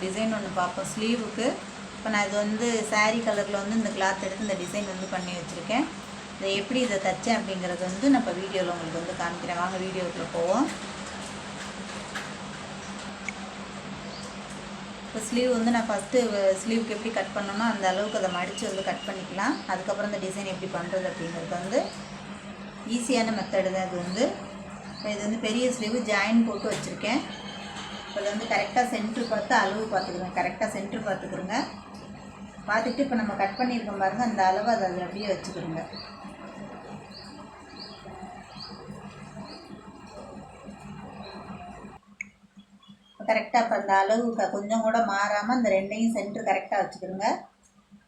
Design ஒன்று பார்ப்போம் ஸ்லீவுக்கு. இப்போ நான் இது வந்து saree கலரில் வந்து இந்த கிளாத் எடுத்து இந்த டிசைன் வந்து பண்ணி வச்சுருக்கேன். இதை எப்படி இதை தைச்சேன் அப்படிங்கிறது வந்து நான் இப்போ வீடியோவில் உங்களுக்கு வந்து காமிக்கிறேன். வாங்க வீடியோக்குள்ளே போவோம். இப்போ ஸ்லீவ் வந்து நான் ஃபஸ்ட்டு ஸ்லீவுக்கு எப்படி கட் பண்ணணும்னா அந்த அளவுக்கு அதை மடித்து வந்து கட் பண்ணிக்கலாம். அதுக்கப்புறம் இந்த டிசைன் எப்படி பண்ணுறது அப்படிங்கிறது வந்து ஈஸியான மெத்தடு தான் இது வந்து. இப்போ இது வந்து பெரிய ஸ்லீவ் ஜாயின் போட்டு வச்சுருக்கேன். இப்போ இதை வந்து கரெக்டாக சென்ட்ரு பார்த்து அளவு பார்த்துக்குறேன். கரெக்டாக சென்ட்ரு பார்த்துக்குறோங்க. பார்த்துட்டு இப்போ நம்ம கட் பண்ணியிருக்கோம் பாருங்கள், அந்த அளவு அதை அதில் அப்படியே வச்சுக்கிடுங்க. கரெக்டாக இப்போ அந்த அளவு கொஞ்சம் கூட மாறாமல் அந்த ரெண்டையும் சென்ட்ரு கரெக்டாக வச்சுக்கிடுங்க.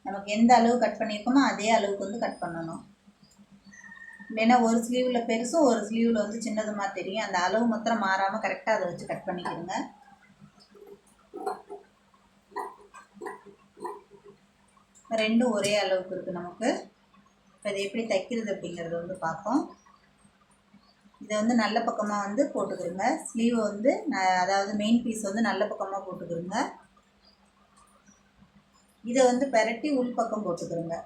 நமக்கு எந்த அளவு கட் பண்ணியிருக்கோமோ அதே அளவுக்கு வந்து கட் பண்ணணும். இல்லைன்னா ஒரு ஸ்லீவில் பெருசும் ஒரு ஸ்லீவில் வந்து சின்னதுமாக தெரியும். அந்த அளவு மாத்திரம் மாறாமல் கரெக்டாக அதை வச்சு கட் பண்ணிக்கிடுங்க. ரெண்டும் ஒரே அளவுக்கு இருக்குது நமக்கு. இப்போ இதை எப்படி தைக்கிறது அப்படிங்கிறது வந்து பார்ப்போம். இதை வந்து நல்ல பக்கமாக வந்து போட்டுக்கிறோங்க. ஸ்லீவை வந்து அதாவது மெயின் பீஸ் வந்து நல்ல பக்கமாக போட்டுக்கிறோங்க. இதை வந்து பெரட்டி உள் பக்கம் போட்டுக்கிறோங்க.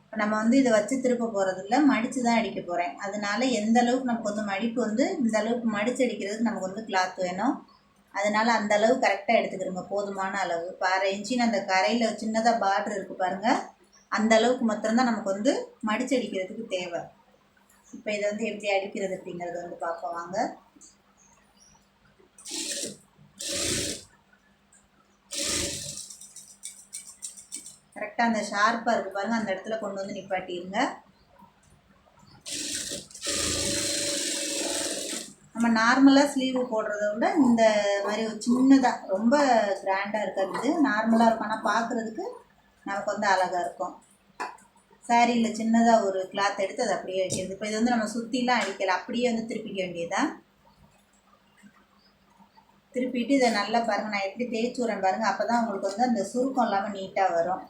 இப்போ நம்ம வந்து இதை வச்சு திருப்ப போகிறதில்ல, மடித்து தான் அடிக்க போகிறேன். அதனால எந்த அளவுக்கு நமக்கு வந்து மடிப்பு வந்து இந்த அளவுக்கு மடித்து அடிக்கிறதுக்கு நமக்கு வந்து கிளாத் வேணும். அதனால் அந்த அளவு கரெக்டாக எடுத்துக்கிறோங்க, போதுமான அளவு. இப்போ 1/2 இன்ச்சின்னு அந்த கரையில் சின்னதாக பார்டர் இருக்குது பாருங்கள், அந்த அளவுக்கு மாத்திரம்தான் நமக்கு வந்து மடித்து அடிக்கிறதுக்கு தேவை. இப்போ இதை வந்து எப்படி அடிக்கிறது அப்படிங்கிறது வந்து பார்ப்போம் வாங்க. கரெக்டாக அந்த ஷார்ப்பாக இருக்குது பாருங்கள், அந்த இடத்துல கொண்டு வந்து நிப்பாட்டிடுங்க. நம்ம நார்மலாக ஸ்லீவ் போடுறத விட இந்த மாதிரி ஒரு சின்னதாக ரொம்ப கிராண்டாக இருக்காது, நார்மலாக இருக்கும். ஆனால் பார்க்குறதுக்கு நமக்கு வந்து அழகாக இருக்கும். சாரியில் சின்னதாக ஒரு கிளாத் எடுத்து அதை அப்படியே வைக்கிறது. இப்போ இது வந்து நம்ம சுற்றிலாம் அடிக்கலை, அப்படியே வந்து திருப்பிக்க வேண்டியதான். திருப்பிட்டு இதை நல்லா பாருங்கள், நான் எப்படி தேய்ச்சி விட்றேன் பாருங்கள். அப்போ தான் உங்களுக்கு வந்து அந்த சுருக்கம் இல்லாமல் நீட்டாக வரும்.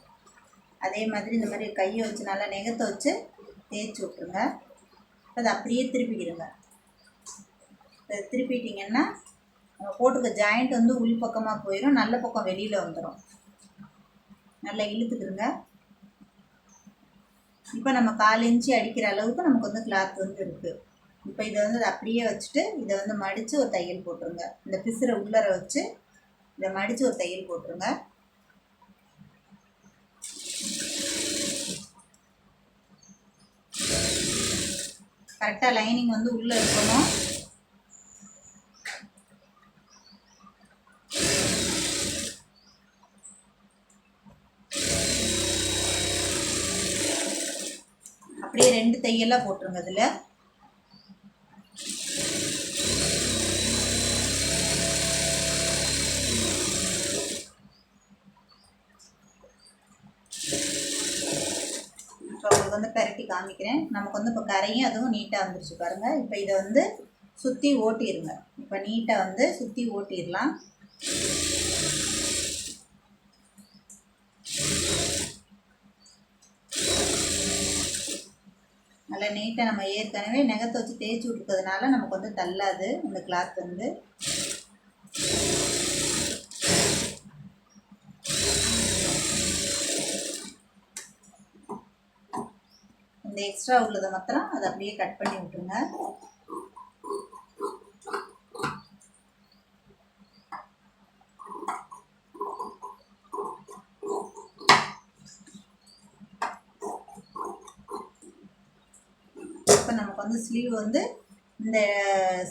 அதே மாதிரி இந்த மாதிரி கையை வச்சு நல்லா நெகத்தை வச்சு தேய்ச்சி விட்ருங்க. அதை அப்படியே திருப்பிக்கிடுங்க. அதை திருப்பிட்டிங்கன்னா நம்ம போட்டுக்க ஜாயிண்ட் வந்து உள் பக்கமாக போயிடும், நல்ல பக்கம் வெளியில் வந்துடும். நல்லா இழுத்துக்கிடுங்க. இப்போ நம்ம 1/4 இன்ச்சு அடிக்கிற அளவுக்கு நமக்கு வந்து கிளாத் வந்து இருக்குது. இப்போ இதை வந்து அப்படியே வச்சுட்டு இதை வந்து மடித்து ஒரு தையல் போட்டுருங்க. இந்த பிசுரை உள்ளர வச்சு இதை மடித்து ஒரு தையல் போட்டுருங்க. கரெக்டாக லைனிங் வந்து உள்ளே இருக்கணும். அப்படியே 2 தையலாக போட்டுருங்க. இதில் இப்போ உங்களுக்கு வந்து பெரட்டி காமிக்கிறேன். நமக்கு வந்து இப்போ கரையும் அதுவும் நீட்டாக வந்துருச்சு பாருங்கள். இப்போ இதை வந்து சுற்றி ஓட்டிடுங்க. இப்போ நீட்டாக வந்து சுற்றி ஓட்டிடலாம். நல்லா நீட்டாக நம்ம ஏற்கனவே நகத்தை வச்சு தேய்ச்சி விட்டுக்கிறதுனால நமக்கு வந்து தள்ளாது இந்த கிளாத் வந்து. இந்த எக்ஸ்ட்ரா உள்ளதை மாத்திரம் அதை அப்படியே கட் பண்ணி விட்டுருங்க. இப்போ நமக்கு வந்து ஸ்லீவ் வந்து இந்த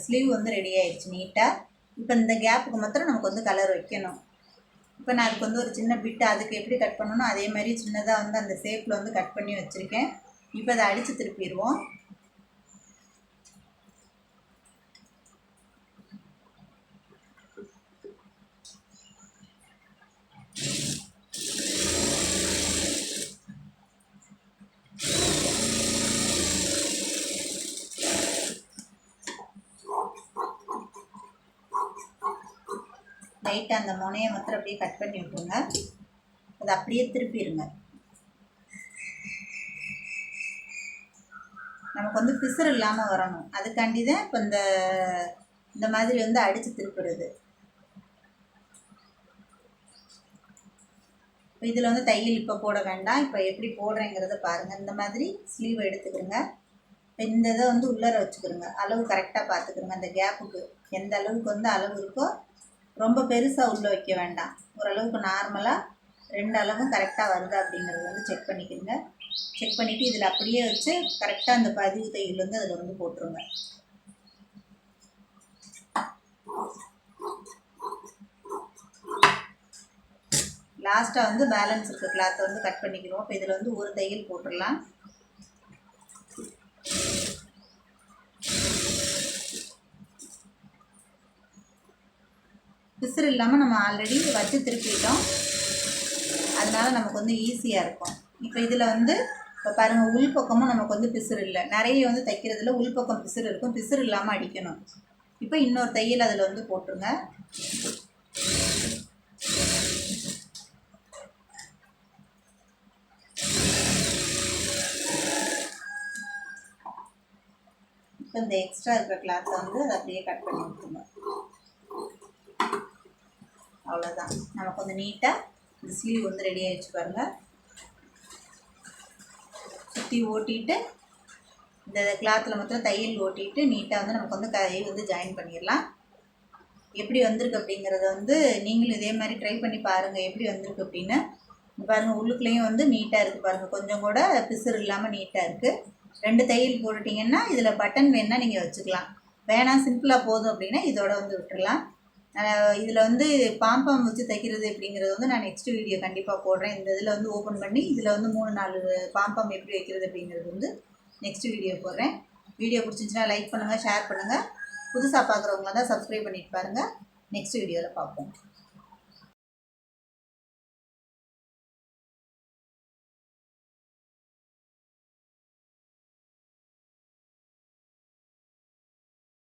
ஸ்லீவ் வந்து ரெடி ஆயிடுச்சு நீட்டாக. இப்போ இந்த கேப்புக்கு மாத்திரம் நமக்கு வந்து கலர் வைக்கணும். இப்போ நான் அதுக்கு வந்து ஒரு சின்ன பிட்டு அதுக்கு எப்படி கட் பண்ணணும் அதே மாதிரி சின்னதாக வந்து அந்த ஷேப்பில் வந்து கட் பண்ணி வச்சுருக்கேன். இப்போ அதை அடித்து திருப்பிடுவோம். லைட்டாக அந்த முனையை மாத்திரம் அப்படியே கட் பண்ணி விட்டுருங்க. அதை அப்படியே திருப்பிடுங்க. நமக்கு வந்து பிசுறு இல்லாமல் வரணும், அதுக்காண்டி தான் இப்போ இந்த மாதிரி வந்து அடித்து திருப்புறது. இப்போ இதில் வந்து தையல் இப்போ போட வேண்டாம். இப்போ எப்படி போடுறேங்கிறத பாருங்கள். இந்த மாதிரி ஸ்லீவ் எடுத்துக்கிறோங்க. இப்போ இந்த இதை வந்து உள்ளர வச்சுக்கிறோங்க. அளவு கரெக்டாக பார்த்துக்கிறோங்க. அந்த கேப்புக்கு எந்த அளவுக்கு வந்து அளவு இருக்கோ ரொம்ப பெருசாக உள்ளே வைக்க வேண்டாம். ஓரளவுக்கு நார்மலாக 2 அளவும் கரெக்டாக வருதா அப்படிங்கிறது வந்து செக் பண்ணிக்கிறோங்க. செக் பண்ணிவிட்டு இதில் அப்படியே வச்சு கரெக்டாக அந்த பதிவு தையல் வந்து அதில் வந்து போட்டுருங்க. லாஸ்ட்டாக வந்து பேலன்ஸ் இருக்க கிளாத்தை வந்து கட் பண்ணிக்கிறோம். இப்போ இதில் வந்து ஒரு தையல் போட்டுடலாம். பிசுறு இல்லாமல் நம்ம ஆல்ரெடி வச்சு திருப்பிட்டோம், அதனால நமக்கு வந்து ஈஸியாக இருக்கும். இப்போ இதில் வந்து இப்போ பாருங்கள், உள் பக்கமும் நமக்கு வந்து பிசுறு இல்லை. நிறைய வந்து தைக்கிறதுல உள் பக்கம் பிசுறு இருக்கும். பிசுறு இல்லாமல் அடிக்கணும். இப்போ இன்னொரு தையல் அதில் வந்து போட்டுருங்க. இப்போ இந்த எக்ஸ்ட்ரா இருக்கிற கிளாத்தை வந்து அதை அப்படியே கட் பண்ணி விட்டுருங்க. அவ்வளோதான், நமக்கு வந்து நீட்டாக இந்த ஸ்லீவ் வந்து ரெடி ஆகிடுச்சு பாருங்கள். சுற்றி ஓட்டிட்டு இந்த கிளாத்தில் மட்டும் தையல் ஓட்டிட்டு நீட்டாக வந்து நமக்கு வந்து கை வந்து ஜாயின் பண்ணிடலாம். எப்படி வந்திருக்கு அப்படிங்கிறத வந்து நீங்களும் இதே மாதிரி ட்ரை பண்ணி பாருங்கள் எப்படி வந்திருக்கு அப்படின்னு. பாருங்கள், உள்ளுக்குள்ளேயும் வந்து நீட்டாக இருக்குது பாருங்கள். கொஞ்சம் கூட பிசுறு இல்லாமல் நீட்டாக இருக்குது. 2 தையல் போட்டுட்டிங்கன்னா இதில் பட்டன் வேணுன்னா நீங்கள் வச்சுக்கலாம். வேணாம் சிம்பிளாக போதும் அப்படின்னா இதோட வந்து விட்டுடலாம். இதில் வந்து பாம்பம் வச்சு தைக்கிறது அப்படிங்கிறது வந்து நான் நெக்ஸ்ட் வீடியோ கண்டிப்பாக போடுறேன். இந்த இதில் வந்து ஓப்பன் பண்ணி இதில் வந்து 3-4 பாம்பம் எப்படி வைக்கிறது அப்படிங்கிறது வந்து நெக்ஸ்ட் வீடியோ போடுறேன். வீடியோ பிடிச்சிருந்துச்சுன்னா லைக் பண்ணுங்கள், ஷேர் பண்ணுங்கள். புதுசாக பார்க்குறவங்கள தான் சப்ஸ்கிரைப் பண்ணிட்டு பாருங்கள். நெக்ஸ்ட் வீடியோவில் பார்ப்போம்.